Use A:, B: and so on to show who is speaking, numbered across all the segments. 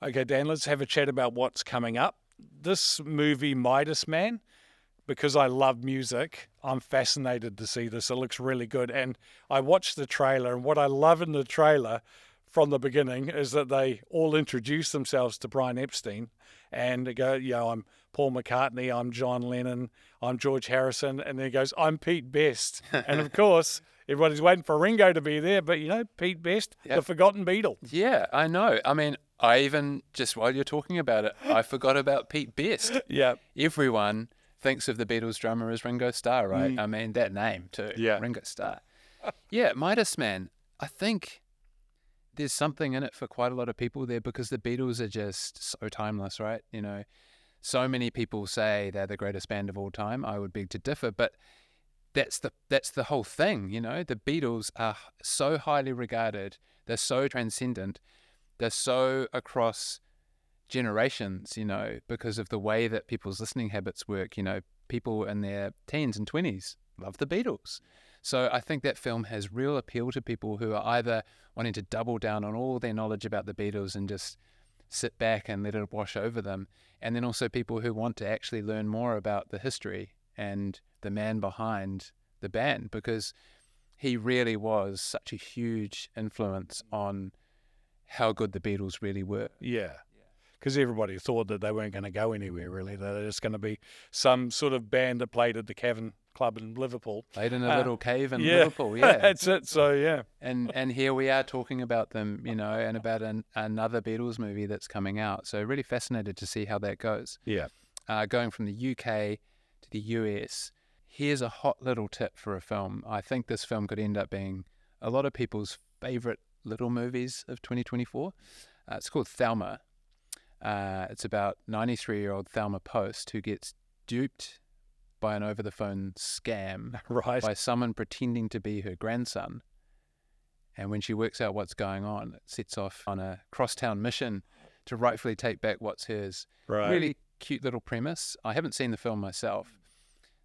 A: Okay, Dan, let's have a chat about what's coming up. This movie, Midas Man, because I love music, I'm fascinated to see this. It looks really good. And I watched the trailer, and what I love in the trailer from the beginning is that they all introduce themselves to Brian Epstein and they go, I'm Paul McCartney, I'm John Lennon, I'm George Harrison. And then he goes, I'm Pete Best. And of course, everybody's waiting for Ringo to be there, but Pete Best, the forgotten Beatle.
B: Yeah, I know. I mean, I even, just while you're talking about it, I forgot about Pete Best.
A: Yeah.
B: Everyone thinks of the Beatles drummer as Ringo Starr, right? I mean, that name too, Ringo Starr. Yeah, Midas Man, I think there's something in it for quite a lot of people there because the Beatles are just so timeless, right? So many people say they're the greatest band of all time. I would beg to differ, but that's the whole thing, The Beatles are so highly regarded. They're so transcendent. They're so across generations, because of the way that people's listening habits work. People in their teens and 20s love the Beatles. So I think that film has real appeal to people who are either wanting to double down on all their knowledge about the Beatles and just sit back and let it wash over them, and then also people who want to actually learn more about the history and the man behind the band, because he really was such a huge influence on how good the Beatles really were.
A: Yeah. Because everybody thought that they weren't going to go anywhere, really. They're just going to be some sort of band that played at the Cavern Club in Liverpool.
B: Played in a little cave in Liverpool, yeah.
A: That's it, so yeah.
B: And here we are talking about them, and about another Beatles movie that's coming out. So really fascinated to see how that goes.
A: Yeah.
B: Going from the UK to the US, here's a hot little tip for a film. I think this film could end up being a lot of people's favourite little movies of 2024. It's called Thelma. It's about 93-year-old Thelma Post who gets duped by an over-the-phone scam by someone pretending to be her grandson. And when she works out what's going on, it sets off on a crosstown mission to rightfully take back what's hers.
A: Right.
B: Really cute little premise. I haven't seen the film myself.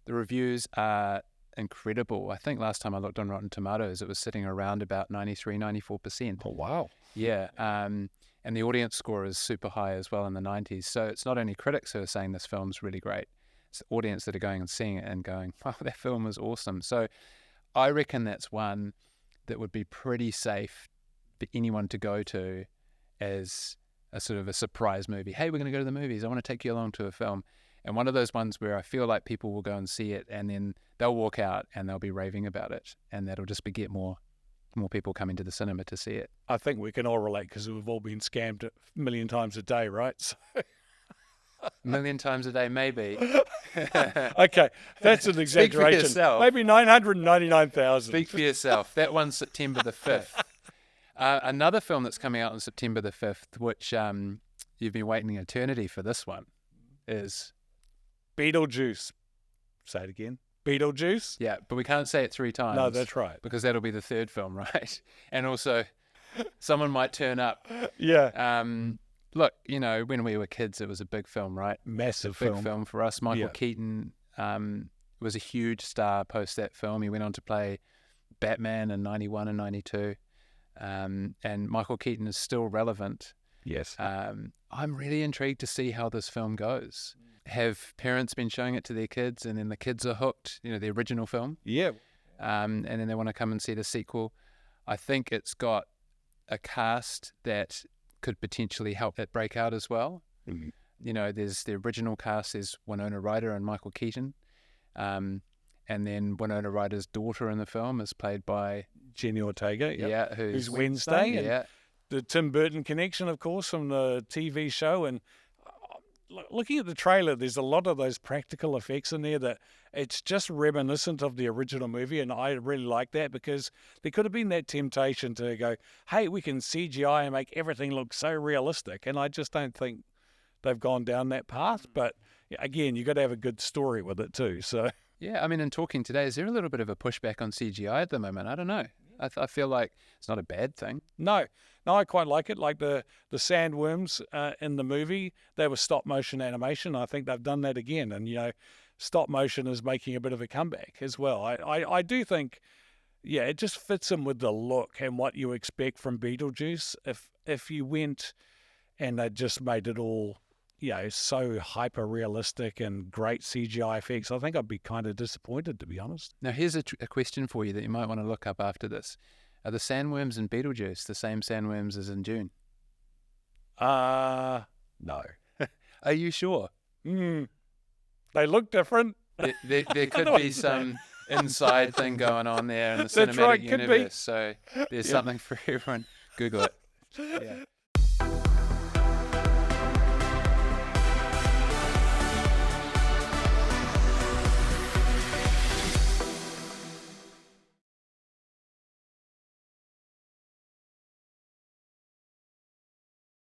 B: The reviews are incredible. I think last time I looked on Rotten Tomatoes, it was sitting around about 93, 94%.
A: Oh, wow.
B: Yeah. And the audience score is super high as well in the 90s. So it's not only critics who are saying this film's really great. It's the audience that are going and seeing it and going, wow, that film was awesome. So I reckon that's one that would be pretty safe for anyone to go to as a sort of a surprise movie. Hey, we're going to go to the movies. I want to take you along to a film. And one of those ones where I feel like people will go and see it and then they'll walk out and they'll be raving about it. And that'll just beget more people coming to the cinema to see it.
A: I think we can all relate because we've all been scammed a million times a day, right? So...
B: A million times a day, maybe.
A: Okay, that's an exaggeration.
B: Speak for yourself.
A: Maybe 999,000.
B: Speak for yourself. That one's September the 5th. Another film that's coming out on September the 5th, which you've been waiting an eternity for this one, is...
A: Beetlejuice. Say it again. Beetlejuice?
B: Yeah, but we can't say it 3 times.
A: No, that's right.
B: Because that'll be the third film, right? And also, someone might turn up.
A: Yeah.
B: Look, when we were kids, it was a big film, right?
A: Massive
B: big film for us. Michael
A: Yeah.
B: Keaton was a huge star post that film. He went on to play Batman in 91 and 92. And Michael Keaton is still relevant.
A: Yes.
B: I'm really intrigued to see how this film goes. Have parents been showing it to their kids and then the kids are hooked, the original film?
A: Yeah.
B: And then they want to come and see the sequel. I think it's got a cast that could potentially help it break out as well. Mm-hmm. There's the original cast, there's Winona Ryder and Michael Keaton. And then Winona Ryder's daughter in the film is played by...
A: Jenny Ortega. Yep.
B: Yeah.
A: Who's Wednesday.
B: Yeah.
A: The Tim Burton connection, of course, from the TV show. And looking at the trailer, there's a lot of those practical effects in there that it's just reminiscent of the original movie, and I really like that because there could have been that temptation to go, hey, we can CGI and make everything look so realistic, and I just don't think they've gone down that path. But again, you've got to have a good story with it too. So
B: yeah, I mean, in talking today, is there a little bit of a pushback on CGI at the moment? I don't know. I feel like it's not a bad thing.
A: No, I quite like it. Like the sandworms in the movie, they were stop motion animation. I think they've done that again, and stop motion is making a bit of a comeback as well. I do think, yeah, it just fits in with the look and what you expect from Beetlejuice. If you went and they just made it all, so hyper realistic and great CGI effects. I think I'd be kind of disappointed, to be honest.
B: Now, here's a question for you that you might want to look up after this. Are the sandworms in Beetlejuice the same sandworms as in Dune?
A: No.
B: Are you sure?
A: They look different.
B: There could be some inside thing going on there in the cinematic universe. So there's something for everyone. Google it. Yeah.